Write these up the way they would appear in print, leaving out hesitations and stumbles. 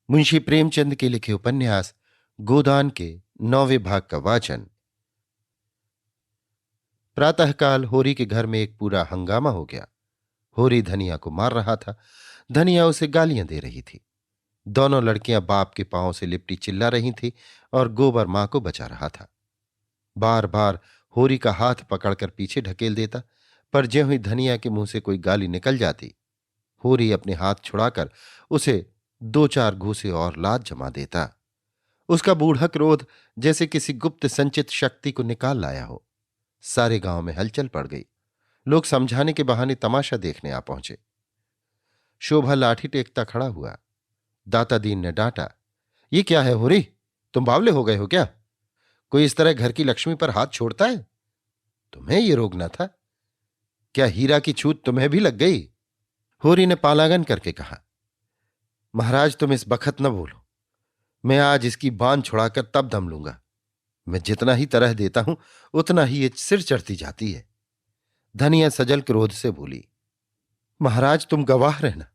मुंशी प्रेमचंद के लिखे उपन्यास गोदान के 9वें भाग का वाचन। प्रातःकाल होरी के घर में एक पूरा हंगामा हो गया। होरी धनिया को मार रहा था, धनिया उसे गालियां दे रही थी। दोनों लड़कियां बाप के पांव से लिपटी चिल्ला रही थी और गोबर मां को बचा रहा था। बार बार होरी का हाथ पकड़कर पीछे ढकेल देता, पर ज्यों ही धनिया के मुंह से कोई गाली निकल जाती, होरी अपने हाथ छुड़ाकर उसे 2-4 घूंसे और लात जमा देता। उसका बूढ़ा क्रोध जैसे किसी गुप्त संचित शक्ति को निकाल लाया हो। सारे गांव में हलचल पड़ गई। लोग समझाने के बहाने तमाशा देखने आ पहुंचे। शोभा लाठी टेकता खड़ा हुआ। दाता दीन ने डांटा, ये क्या है होरी, तुम बावले हो गए हो क्या? कोई इस तरह घर की लक्ष्मी पर हाथ छोड़ता है? तुम्हें ये रोग न था? क्या हीरा की छूत तुम्हें भी लग गई? होरी ने पालागन करके कहा, महाराज तुम इस बखत न बोलो, मैं आज इसकी बांध छुड़ाकर तब दम लूंगा। मैं जितना ही तरह देता हूं उतना ही ये सिर चढ़ती जाती है। धनिया सजल क्रोध से बोली, महाराज तुम गवाह रहना,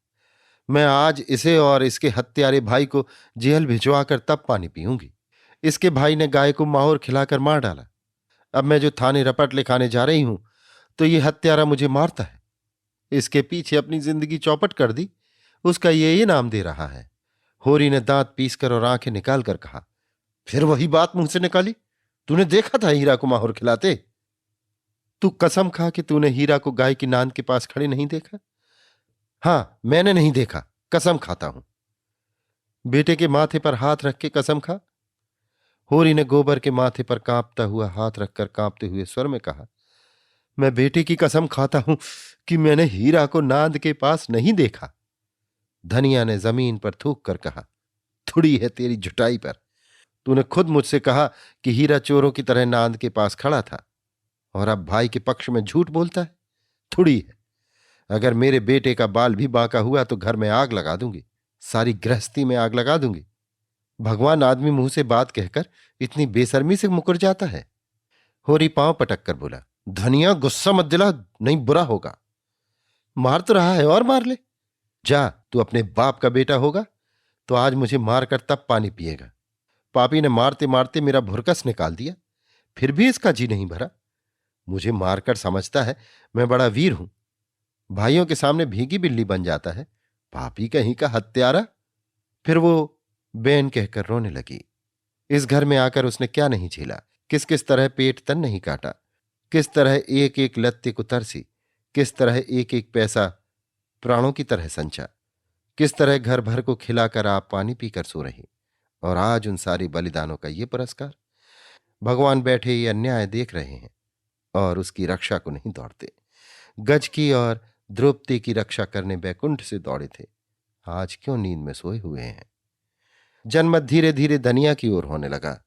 मैं आज इसे और इसके हत्यारे भाई को जेल भिजवाकर तब पानी पीऊंगी। इसके भाई ने गाय को माहौर खिलाकर मार डाला। अब मैं जो थाने रपट लिखाने जा रही हूं तो ये हत्यारा मुझे मारता है। इसके पीछे अपनी जिंदगी चौपट कर दी, उसका ये नाम दे रहा है। होरी ने दांत पीसकर और आंखें निकालकर कहा, फिर वही बात मुंह से निकाली? तूने देखा था हीरा को माहौर खिलाते? तू कसम खा कि तूने हीरा को गाय की नांद के पास खड़े नहीं देखा? हां, मैंने नहीं देखा, कसम खाता हूं। बेटे के माथे पर हाथ रख के कसम खा। होरी ने गोबर के माथे पर कांपता हुआ हाथ रखकर कांपते हुए स्वर में कहा, मैं बेटे की कसम खाता हूं कि मैंने हीरा को नांद के पास नहीं देखा। धनिया ने जमीन पर थूक कर कहा, थुड़ी है तेरी जुटाई पर। तूने खुद मुझसे कहा कि हीरा चोरों की तरह नांद के पास खड़ा था, और अब भाई के पक्ष में झूठ बोलता है। थुड़ी है। अगर मेरे बेटे का बाल भी बांका हुआ तो घर में आग लगा दूंगी, सारी गृहस्थी में आग लगा दूंगी। भगवान आदमी मुंह से बात कहकर इतनी बेशर्मी से मुकर जाता है। होरी पांव पटक कर बोला, धनिया गुस्सा मत दिला, नहीं बुरा होगा। मार तो रहा है और मार ले। जा, तू अपने बाप का बेटा होगा तो आज मुझे मारकर तब पानी पिएगा। पापी ने मारते मारते मेरा भुरकस निकाल दिया, फिर भी इसका जी नहीं भरा। मुझे मारकर समझता है मैं बड़ा वीर हूं, भाइयों के सामने भीगी बिल्ली बन जाता है। पापी कहीं का हत्यारा। फिर वो बेन कहकर रोने लगी। इस घर में आकर उसने क्या नहीं झेला, किस किस तरह पेट तन नहीं काटा, किस तरह एक एक लत्ते को तरसी, किस तरह एक एक पैसा प्राणों की तरह संचा, किस तरह घर भर को खिलाकर आप पानी पीकर सो रही, और आज उन सारी बलिदानों का ये पुरस्कार। भगवान बैठे ये अन्याय देख रहे हैं और उसकी रक्षा को नहीं दौड़ते। गज की और द्रौपदी की रक्षा करने बैकुंठ से दौड़े थे, आज क्यों नींद में सोए हुए हैं। जनमत धीरे धीरे धनिया की ओर होने लगा।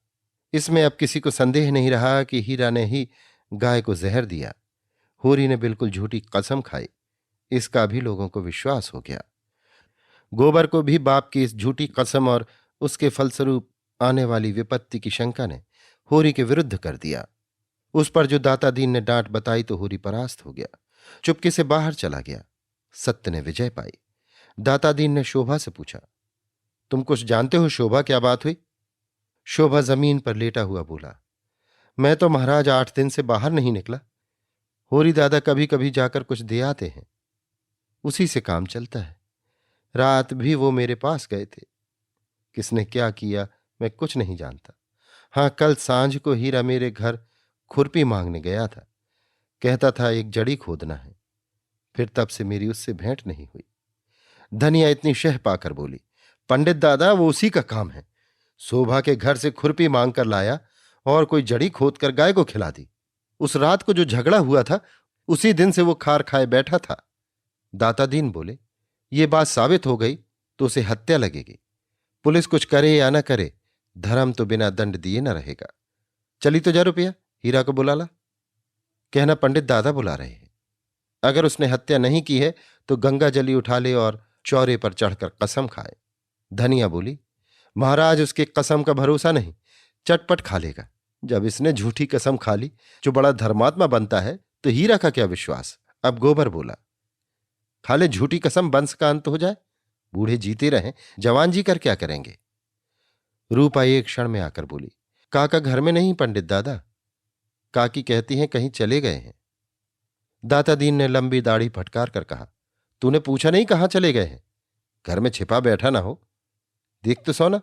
इसमें अब किसी को संदेह नहीं रहा कि हीरा ने ही गाय को जहर दिया। होरी ने बिल्कुल झूठी कसम खाई, इसका भी लोगों को विश्वास हो गया। गोबर को भी बाप की इस झूठी कसम और उसके फलस्वरूप आने वाली विपत्ति की शंका ने होरी के विरुद्ध कर दिया। उस पर जो दाता दीन ने डांट बताई तो होरी परास्त हो गया, चुपके से बाहर चला गया। सत्य ने विजय पाई। दाता दीन ने शोभा से पूछा, तुम कुछ जानते हो शोभा, क्या बात हुई? शोभा जमीन पर लेटा हुआ बोला, मैं तो महाराज 8 दिन से बाहर नहीं निकला। होरी दादा कभी कभी जाकर कुछ दे आते हैं, उसी से काम चलता है। रात भी वो मेरे पास गए थे। किसने क्या किया मैं कुछ नहीं जानता। हां, कल सांझ को हीरा मेरे घर खुरपी मांगने गया था, कहता था एक जड़ी खोदना है। फिर तब से मेरी उससे भेंट नहीं हुई। धनिया इतनी शह पाकर बोली, पंडित दादा वो उसी का काम है। शोभा के घर से खुरपी मांग कर लाया और कोई जड़ी खोद कर गाय को खिला दी। उस रात को जो झगड़ा हुआ था उसी दिन से वो खार खाए बैठा था। दाता दीन बोले, ये बात साबित हो गई तो उसे हत्या लगेगी। पुलिस कुछ करे या न करे, धर्म तो बिना दंड दिए न रहेगा। चली तो जा रुपया, हीरा को बुला ला। कहना पंडित दादा बुला रहे हैं। अगर उसने हत्या नहीं की है तो गंगा जली उठा ले और चौरे पर चढ़कर कसम खाए। धनिया बोली, महाराज उसके कसम का भरोसा नहीं, चटपट खा लेगा। जब इसने झूठी कसम खा ली, जो बड़ा धर्मात्मा बनता है, तो हीरा का क्या विश्वास। अब गोबर बोला, खा ले झूठी कसम, वंश का अंत हो जाए। बूढ़े जीते रहें, जवान जी कर क्या करेंगे? रूपा एक क्षण में आकर बोली, काका घर में नहीं पंडित दादा। काकी कहती हैं कहीं चले गए हैं। दाता दीन ने लंबी दाढ़ी फटकार कर कहा, तूने पूछा नहीं कहाँ चले गए हैं? घर में छिपा बैठा ना हो, देख तो सोना,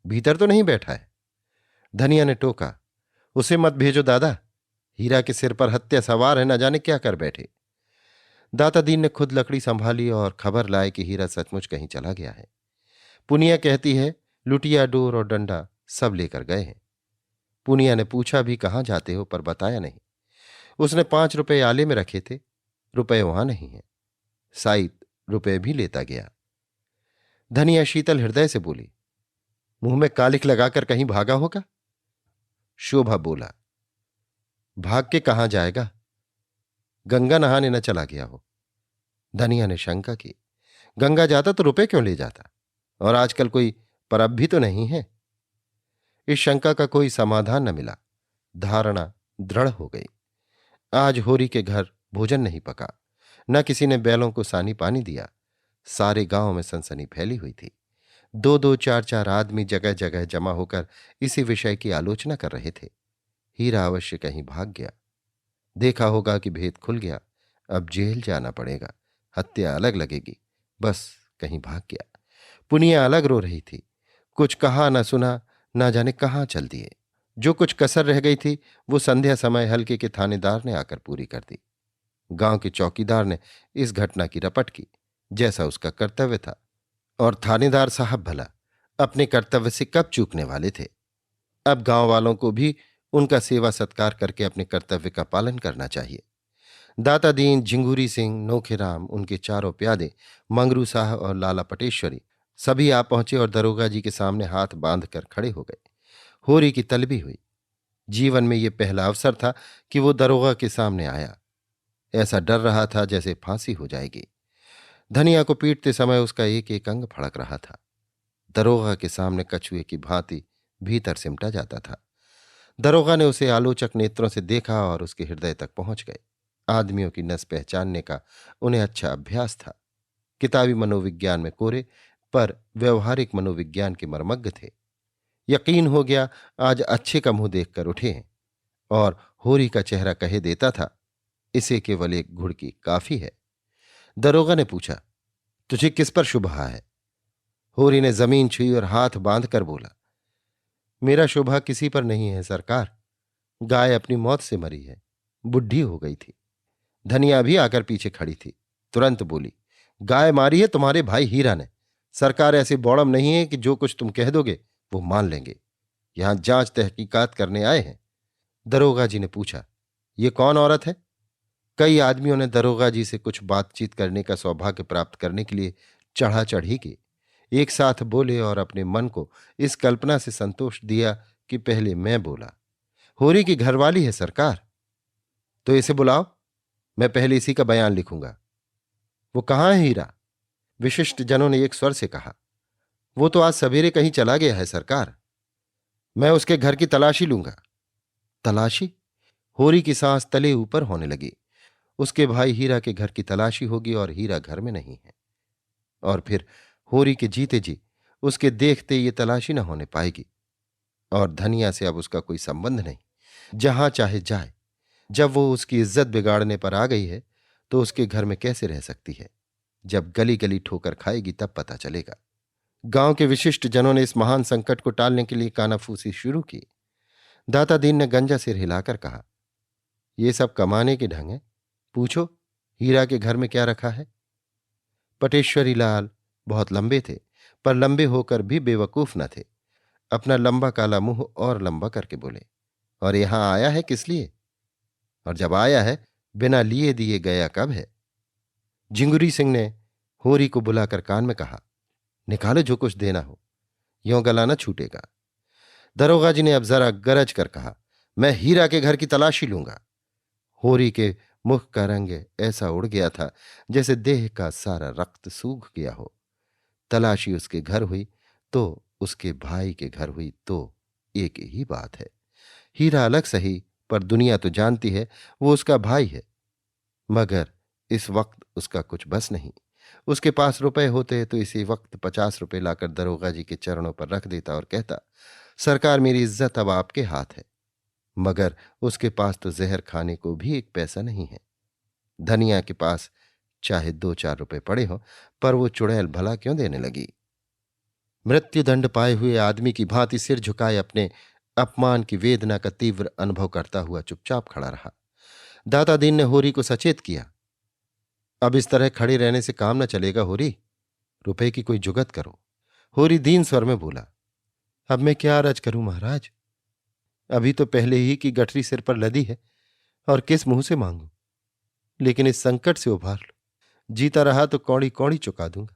भीतर तो नहीं बैठा है। धनिया ने टोका, उसे मत भेजो दादा, हीरा के सिर पर हत्या सवार है, न जाने क्या कर बैठे। दाता दीन ने खुद लकड़ी संभाली और खबर लाए कि हीरा सचमुच कहीं चला गया है। पुनिया कहती है लुटिया, डोर और डंडा सब लेकर गए हैं। पुनिया ने पूछा भी कहाँ जाते हो, पर बताया नहीं। उसने 5 रुपए आले में रखे थे, रुपए वहां नहीं है। साइत रुपए भी लेता गया। धनिया शीतल हृदय से बोली, मुंह में कालिख लगाकर कहीं भागा होगा। शोभा बोला, भाग के कहां जाएगा, गंगा नहाने न चला गया हो। धनिया ने शंका की, गंगा जाता तो रुपए क्यों ले जाता, और आजकल कोई परब भी तो नहीं है। इस शंका का कोई समाधान न मिला। धारणा दृढ़ हो गई। आज होरी के घर भोजन नहीं पका, न किसी ने बैलों को सानी पानी दिया। सारे गांव में सनसनी फैली हुई थी। 2-2, 4-4 आदमी जगह जगह जमा होकर इसी विषय की आलोचना कर रहे थे। हीरा अवश्य कहीं भाग गया। देखा होगा कि भेद खुल गया, अब जेल जाना पड़ेगा, हत्या अलग लगेगी, बस कहीं भाग गया। पुनिया अलग रो रही थी, कुछ कहा न सुना, ना जाने कहाँ चल दिए। जो कुछ कसर रह गई थी वो संध्या समय हल्के के थानेदार ने आकर पूरी कर दी। गांव के चौकीदार ने इस घटना की रपट की, जैसा उसका कर्तव्य था, और थानेदार साहब भला अपने कर्तव्य से कब चूकने वाले थे। अब गांव वालों को भी उनका सेवा सत्कार करके अपने कर्तव्य का पालन करना चाहिए। दाता दीन, झिंगूरी सिंह, नोखेराम, उनके चारों प्यादे, मंगरू साह और लाला पटेश्वरी सभी आ पहुंचे और दरोगा जी के सामने हाथ बांधकर खड़े हो गए। होरी की तलबी हुई। जीवन में ये पहला अवसर था कि वो दरोगा के सामने आया। ऐसा डर रहा था जैसे फांसी हो जाएगी। धनिया को पीटते समय उसका एक एक अंग फड़क रहा था। दरोगा के सामने कछुए की भांति भीतर सिमटा जाता था। दरोगा ने उसे आलोचक नेत्रों से देखा और उसके हृदय तक पहुंच गए। आदमियों की नस पहचानने का उन्हें अच्छा अभ्यास था। किताबी मनोविज्ञान में कोरे, पर व्यवहारिक मनोविज्ञान के मर्मज्ञ थे। यकीन हो गया आज अच्छे का मुंह देखकर उठे हैं, और होरी का चेहरा कहे देता था इसे केवल एक घुड़की काफी है। दरोगा ने पूछा, तुझे किस पर शुभा है? होरी ने जमीन छुई और हाथ बांधकर बोला, मेरा शुभा किसी पर नहीं है सरकार। गाय अपनी मौत से मरी है, बुढ़ी हो गई थी। धनिया भी आकर पीछे खड़ी थी, तुरंत बोली, गाय मारी है तुम्हारे भाई हीरा ने। सरकार ऐसे बौड़म नहीं है कि जो कुछ तुम कह दोगे वो मान लेंगे। यहां जांच तहकीकात करने आए हैं। दरोगा जी ने पूछा, ये कौन औरत है? कई आदमियों ने दरोगा जी से कुछ बातचीत करने का सौभाग्य प्राप्त करने के लिए चढ़ा चढ़ी की। एक साथ बोले और अपने मन को इस कल्पना से संतोष दिया कि पहले मैं बोला, होरी की घरवाली है सरकार। तो इसे बुलाओ, मैं पहले इसी का बयान लिखूंगा। वो कहाँ है हीरा? विशिष्ट जनों ने एक स्वर से कहा, वो तो आज सवेरे कहीं चला गया है सरकार। मैं उसके घर की तलाशी लूंगा। तलाशी? होरी की सांस तले ऊपर होने लगी। उसके भाई हीरा के घर की तलाशी होगी और हीरा घर में नहीं है। और फिर होरी के जीते जी उसके देखते ये तलाशी न होने पाएगी। और धनिया से अब उसका कोई संबंध नहीं, जहां चाहे जाए। जब वो उसकी इज्जत बिगाड़ने पर आ गई है तो उसके घर में कैसे रह सकती है? जब गली गली ठोकर खाएगी तब पता चलेगा। गांव के विशिष्ट जनों ने इस महान संकट को टालने के लिए कानाफूसी शुरू की। दाता दीन ने गंजा सिर हिलाकर कहा, ये सब कमाने के ढंग है। पूछो हीरा के घर में क्या रखा है? पटेश्वरी लाल बहुत लंबे थे, पर लंबे होकर भी बेवकूफ न थे। अपना लंबा काला मुंह और लंबा करके बोले, और यहां आया है किस लिए? और जब आया है बिना लिए दिए गया कब है? झिंगुरी सिंह ने होरी को बुलाकर कान में कहा, निकालो जो कुछ देना हो, यों गला न छूटेगा। दरोगा जी ने अब जरा गरज कर कहा, मैं हीरा के घर की तलाशी लूंगा। होरी के मुख का रंग ऐसा उड़ गया था जैसे देह का सारा रक्त सूख गया हो। तलाशी उसके घर हुई तो उसके भाई के घर हुई तो एक ही बात है। हीरा अलग सही, पर दुनिया तो जानती है वो उसका भाई है। मगर इस वक्त उसका कुछ बस नहीं। उसके पास रुपए होते तो इसी वक्त 50 रुपए लाकर दरोगा जी के चरणों पर रख देता और कहता, सरकार मेरी इज्जत अब आपके हाथ है। मगर उसके पास तो जहर खाने को भी एक पैसा नहीं है। धनिया के पास चाहे 2-4 रुपए पड़े हो, पर वो चुड़ैल भला क्यों देने लगी। मृत्युदंड पाए हुए आदमी की भांति सिर झुकाए अपने अपमान की वेदना का तीव्र अनुभव करता हुआ चुपचाप खड़ा रहा। दाता दीन ने होरी को सचेत किया, अब इस तरह खड़े रहने से काम न चलेगा होरी, रुपए की कोई जुगत करो। होरी दीन स्वर में बोला, अब मैं क्या अरज करूं महाराज, अभी तो पहले ही की गठरी सिर पर लदी है और किस मुंह से मांगू, लेकिन इस संकट से उभार लो। जीता रहा तो कौड़ी कौड़ी चुका दूंगा,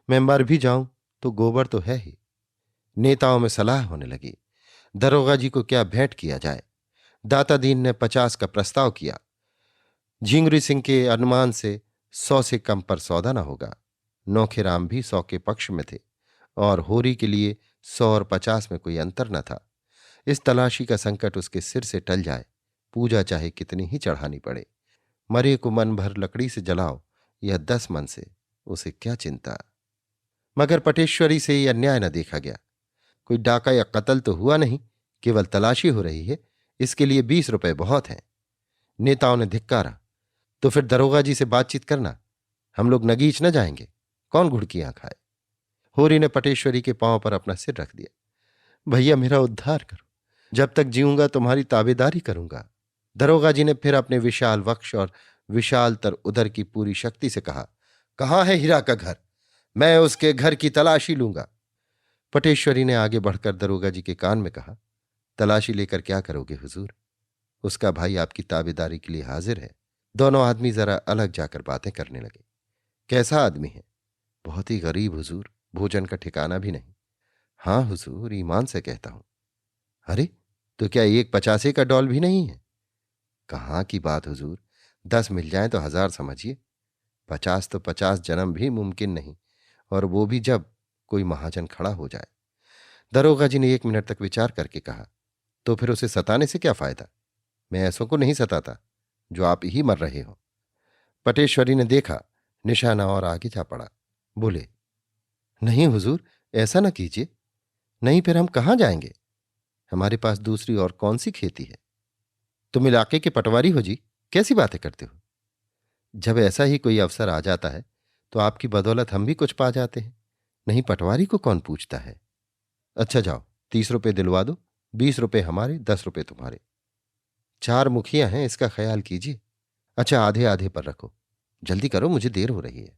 मैं मर भी जाऊं तो गोबर तो है ही। नेताओं में सलाह होने लगी, दरोगा जी को क्या भेंट किया जाए। दाता दीन ने 50 का प्रस्ताव किया। झिंगुरी सिंह के अनुमान से 100 से कम पर सौदा न होगा। नौखेराम भी 100 के पक्ष में थे और होरी के लिए 100 और 50 में कोई अंतर न था। इस तलाशी का संकट उसके सिर से टल जाए, पूजा चाहे कितनी ही चढ़ानी पड़े। मरे को मन भर लकड़ी से जलाओ, यह 10 मन से, उसे क्या चिंता। मगर पटेश्वरी से यह अन्याय न देखा गया। कोई डाका या कत्ल तो हुआ नहीं, केवल तलाशी हो रही है, इसके लिए 20 रुपए बहुत हैं। नेताओं ने धिक्कारा, तो फिर दरोगा जी से बातचीत करना, हम लोग नगीच न जाएंगे, कौन घुड़कियां खाए। होरी ने पटेश्वरी के पांव पर अपना सिर रख दिया, भैया मेरा उद्धार करो, जब तक जीऊंगा तुम्हारी ताबेदारी करूंगा। दरोगा जी ने फिर अपने विशाल वक्ष और विशालतर उदर की पूरी शक्ति से कहा, कहाँ है हीरा का घर, मैं उसके घर की तलाशी लूंगा। पटेश्वरी ने आगे बढ़कर दरोगा जी के कान में कहा, तलाशी लेकर क्या करोगे हुजूर, उसका भाई आपकी ताबेदारी के लिए हाजिर है। दोनों आदमी जरा अलग जाकर बातें करने लगे। कैसा आदमी है? बहुत ही गरीब हुजूर, भोजन का ठिकाना भी नहीं। हाँ हुजूर, ईमान से कहता हूं। अरे, तो क्या एक 50 का डॉल भी नहीं है? कहाँ की बात हुजूर, 10 मिल जाए तो 1000 समझिए। 50 तो 50 जन्म भी मुमकिन नहीं, और वो भी जब कोई महाजन खड़ा हो जाए। दरोगा जी ने 1 मिनट तक विचार करके कहा, तो फिर उसे सताने से क्या फायदा, मैं ऐसों को नहीं सताता जो आप ही मर रहे हो। पटेश्वरी ने देखा, निशाना और आगे जा पड़ा। बोले, नहीं हुजूर, ऐसा न कीजिए, नहीं फिर हम कहाँ जाएंगे, हमारे पास दूसरी और कौन सी खेती है। तुम इलाके के पटवारी हो जी, कैसी बातें करते हो। जब ऐसा ही कोई अवसर आ जाता है तो आपकी बदौलत हम भी कुछ पा जाते हैं, नहीं पटवारी को कौन पूछता है। अच्छा जाओ, 30 रुपए दिलवा दो, 20 रुपए हमारे, 10 रुपए तुम्हारे। 4 मुखिया हैं, इसका ख्याल कीजिए। अच्छा, आधे आधे पर रखो, जल्दी करो, मुझे देर हो रही है।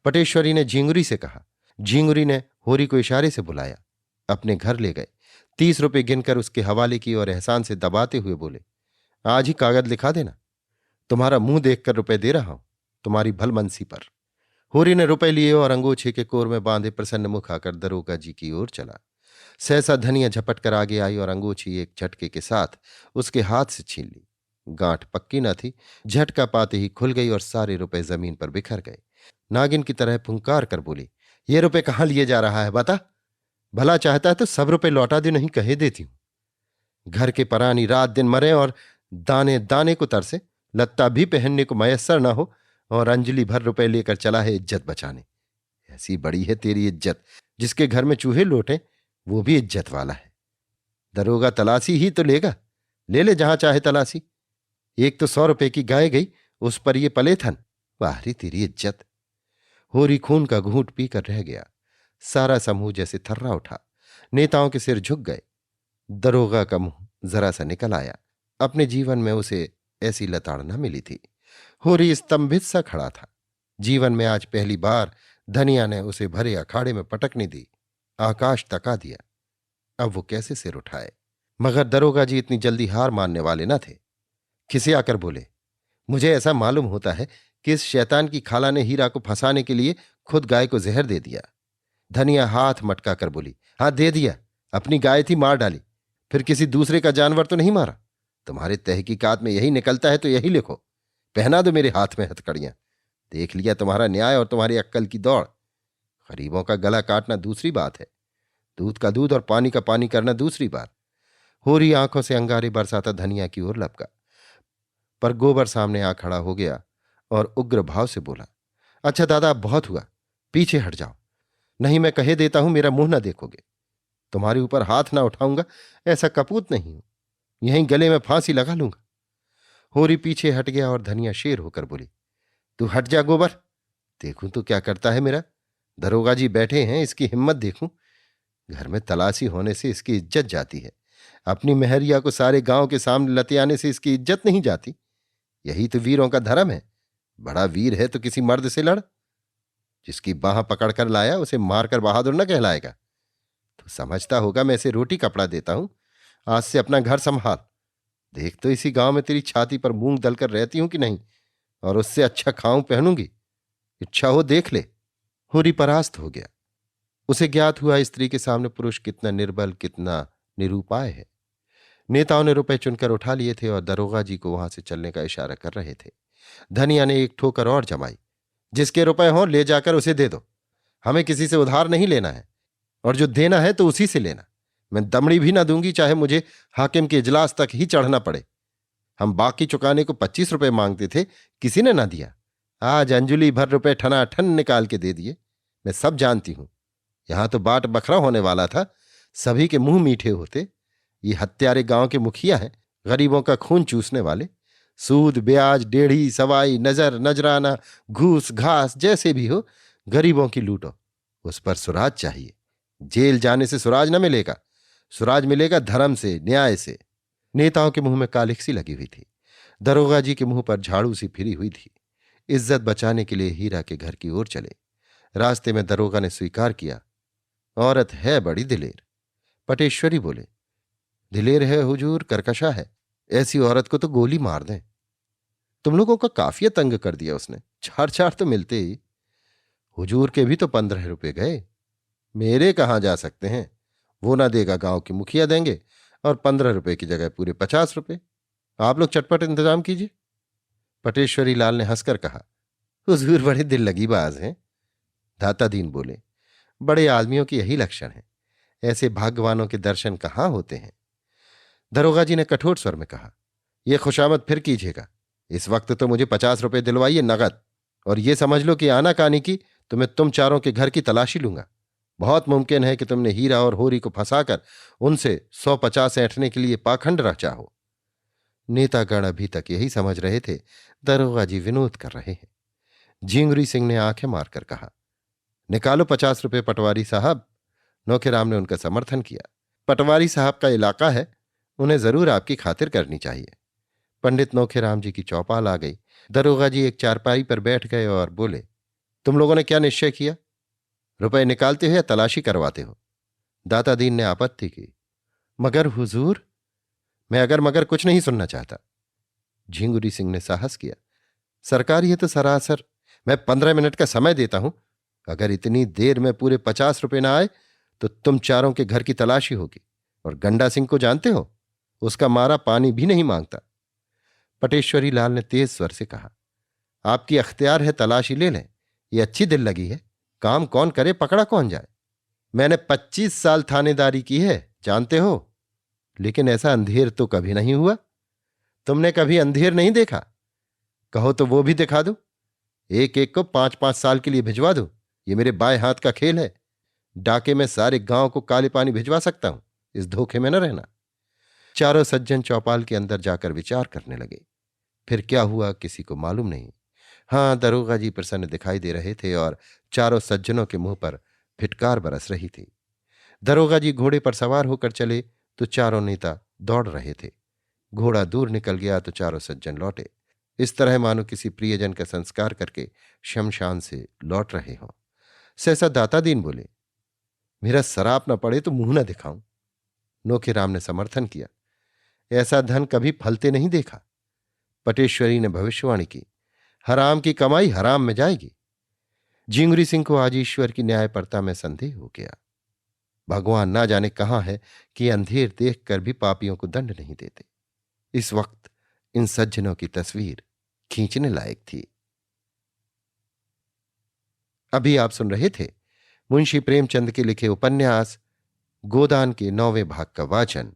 पटेश्वरी ने झिंगुरी से कहा। झिंगुरी ने होरी को इशारे से बुलाया, अपने घर ले गए। 30 रुपए गिनकर उसके हवाले की और एहसान से दबाते हुए बोले, आज ही कागज लिखा देना, तुम्हारा मुंह देखकर रुपए दे रहा हूं, तुम्हारी भलमनसी पर। होरी ने रुपए लिए और अंगोछे के कोर में बांधे प्रसन्न मुख आकर दरोगा जी की ओर चला। सहसा धनिया झपट कर आगे आई और अंगोछी एक झटके के साथ उसके हाथ से छीन ली। गांठ पक्की न थी, झटका पाते ही खुल गई और सारे रुपए जमीन पर बिखर गए। नागिन की तरह फुंकार कर बोली, ये रुपए कहाँ लिए जा रहा है, बता, भला चाहता है तो सब रुपए लौटा दे, नहीं कहे देती हूं। घर के परानी रात दिन मरे और दाने दाने को तरसे, लत्ता भी पहनने को मयस्सर ना हो, और अंजलि भर रुपए लेकर चला है इज्जत बचाने। ऐसी बड़ी है तेरी इज्जत, जिसके घर में चूहे लौटे वो भी इज्जत वाला है। दरोगा तलाशी ही तो लेगा, ले ले जहां चाहे तलाशी। एक तो 100 रुपए की गाय गई, उस पर ये पलेथन, वाहरी तेरी इज्जत। होरी खून का घूंट पीकर रह गया। सारा समूह जैसे थर्रा उठा, नेताओं के सिर झुक गए। दरोगा का मुंह जरा सा निकल आया, अपने जीवन में उसे ऐसी लताड़ न मिली थी। होरी स्तंभित सा खड़ा था। जीवन में आज पहली बार धनिया ने उसे भरे अखाड़े में पटकने दी, आकाश तका दिया। अब वो कैसे सिर उठाए। मगर दरोगा जी इतनी जल्दी हार मानने वाले न थे। खिसिया कर बोले, मुझे ऐसा मालूम होता है कि इस शैतान की खाला ने हीरा को फंसाने के लिए खुद गाय को जहर दे दिया। धनिया हाथ मटका कर बोली, हाँ दे दिया, अपनी गाय थी, मार डाली, फिर किसी दूसरे का जानवर तो नहीं मारा। तुम्हारे तहकीकात में यही निकलता है तो यही लिखो, पहना दो मेरे हाथ में हथकड़ियां। देख लिया तुम्हारा न्याय और तुम्हारी अक्कल की दौड़। गरीबों का गला काटना दूसरी बात है, दूध का दूध और पानी का पानी करना दूसरी बात। होरी आंखों से अंगारे बरसाता धनिया की ओर लपका, पर गोबर सामने आ खड़ा हो गया और उग्र भाव से बोला, अच्छा दादा, अब बहुत हुआ, पीछे हट जाओ, नहीं मैं कहे देता हूं मेरा मुंह ना देखोगे। तुम्हारे ऊपर हाथ ना उठाऊंगा, ऐसा कपूत नहीं हूं, यहीं गले में फांसी लगा लूंगा। होरी पीछे हट गया और धनिया शेर होकर बोली, तू हट जा गोबर, देखूं तो क्या करता है मेरा। दरोगा जी बैठे हैं, इसकी हिम्मत देखूं। घर में तलाशी होने से इसकी इज्जत जाती है, अपनी मेहरिया को सारे गांव के सामने लतियाने से इसकी इज्जत नहीं जाती। यही तो वीरों का धर्म है। बड़ा वीर है तो किसी मर्द से लड़, जिसकी बाह पकड़कर लाया उसे मारकर बहादुर न कहलाएगा। तो समझता होगा मैं इसे रोटी कपड़ा देता हूं, आज से अपना घर संभाल। देख तो इसी गांव में तेरी छाती पर मूंग दलकर रहती हूं कि नहीं, और उससे अच्छा खाऊं पहनूंगी, इच्छा हो देख ले। होरी परास्त हो गया। उसे ज्ञात हुआ स्त्री के सामने पुरुष कितना निर्बल, कितना निरुपाय है। नेताओं ने रुपए चुनकर उठा लिए थे और दरोगा जी को वहां से चलने का इशारा कर रहे थे। धनिया ने एक ठोकर और जमाई, जिसके रुपए हों ले जाकर उसे दे दो, हमें किसी से उधार नहीं लेना है, और जो देना है तो उसी से लेना। मैं दमड़ी भी ना दूंगी, चाहे मुझे हाकिम के इजलास तक ही चढ़ना पड़े। हम बाकी चुकाने को 25 रुपए मांगते थे, किसी ने ना दिया, आज अंजुली भर रुपए ठनाठन निकाल के दे दिए। मैं सब जानती हूं, यहां तो बाट बखरा होने वाला था, सभी के मुंह मीठे होते। ये हत्यारे गांव के मुखिया हैं, गरीबों का खून चूसने वाले। सूद ब्याज डेढ़ी सवाई नजर नजराना घूस घास जैसे भी हो, गरीबों की लूटो, उस पर सुराज चाहिए। जेल जाने से सुराज न मिलेगा, सुराज मिलेगा धर्म से, न्याय से। नेताओं के मुंह में कालिख सी लगी हुई थी, दरोगा जी के मुंह पर झाड़ू सी फिरी हुई थी। इज्जत बचाने के लिए हीरा के घर की ओर चले। रास्ते में दरोगा ने स्वीकार किया, औरत है बड़ी दिलेर। पटेश्वरी बोले, दिलेर है हुजूर, करकशा है, ऐसी औरत को तो गोली मार दें। तुम लोगों का काफिया तंग कर दिया उसने, 4-4 तो मिलते ही। हुजूर के भी तो 15 रुपए गए, मेरे कहाँ जा सकते हैं। वो ना देगा गांव के मुखिया देंगे, और 15 रुपए की जगह पूरे 50 रुपए। आप लोग चटपट इंतजाम कीजिए। पटेश्वरी लाल ने हंसकर कहा, हुजूर बड़े दिल लगी बाज हैं। दाता दीन बोले, बड़े आदमियों की यही लक्षण है, ऐसे भाग्यवानों के दर्शन कहाँ होते हैं। दरोगा जी ने कठोर स्वर में कहा, यह खुशामद फिर कीजिएगा, इस वक्त तो मुझे 50 रुपए दिलवाइए नगद, और ये समझ लो कि आना कानी की तो मैं तुम चारों के घर की तलाशी लूंगा। बहुत मुमकिन है कि तुमने हीरा और होरी को फंसाकर उनसे 150 ऐंठने के लिए पाखंड रचा हो। नेतागण अभी तक यही समझ रहे थे, दरोगा जी विनोद कर रहे हैं। झिंगुरी सिंह ने आंखें मारकर कहा, निकालो 50 रुपए पटवारी साहब। नौखेराम ने उनका समर्थन किया। पटवारी साहब का इलाका है, उन्हें जरूर आपकी खातिर करनी चाहिए। पंडित नौखेराम जी की चौपाल आ गई। दरोगा जी एक चारपाई पर बैठ गए और बोले, तुम लोगों ने क्या निश्चय किया, रुपए निकालते हो या तलाशी करवाते हो। दाता दीन ने आपत्ति की, मगर हुजूर। मैं अगर मगर कुछ नहीं सुनना चाहता। झिंगुरी सिंह ने साहस किया, सरकार ये तो सरासर, मैं 15 मिनट का समय देता हूं, अगर इतनी देर में पूरे 50 रुपए ना आए तो तुम चारों के घर की तलाशी होगी। और गंडा सिंह को जानते हो, उसका मारा पानी भी नहीं मांगता। पटेश्वरी लाल ने तेज स्वर से कहा, आपकी अख्तियार है, तलाशी ले लें, ये अच्छी दिल लगी है, काम कौन करे पकड़ा कौन जाए। मैंने 25 साल थानेदारी की है, जानते हो, लेकिन ऐसा अंधेर तो कभी नहीं हुआ। तुमने कभी अंधेर नहीं देखा, कहो तो वो भी दिखा दो, एक एक को 5-5 साल के लिए भिजवा दो। ये मेरे बाएं हाथ का खेल है, डाके में सारे गांव को काले पानी भिजवा सकता हूं, इस धोखे में न रहना। चारों सज्जन चौपाल के अंदर जाकर विचार करने लगे। फिर क्या हुआ किसी को मालूम नहीं। हां, दरोगा जी प्रसन्न दिखाई दे रहे थे और चारों सज्जनों के मुंह पर फिटकार बरस रही थी। दरोगा जी घोड़े पर सवार होकर चले तो चारों नेता दौड़ रहे थे। घोड़ा दूर निकल गया तो चारों सज्जन लौटे, इस तरह मानो किसी प्रियजन का संस्कार करके शमशान से लौट रहे हों। सहसा दाता दीन बोले, मेरा सराप न पड़े तो मुंह न दिखाऊं। नोखेराम ने समर्थन किया, ऐसा धन कभी फलते नहीं देखा। पटेश्वरी ने भविष्यवाणी की, हराम की कमाई हराम में जाएगी। झिंगुरी सिंह को आज ईश्वर की न्यायपरता में संदेह हो गया। भगवान ना जाने कहां है कि अंधेर देखकर भी पापियों को दंड नहीं देते। इस वक्त इन सज्जनों की तस्वीर खींचने लायक थी। अभी आप सुन रहे थे मुंशी प्रेमचंद के लिखे उपन्यास गोदान के 9वें भाग का वाचन।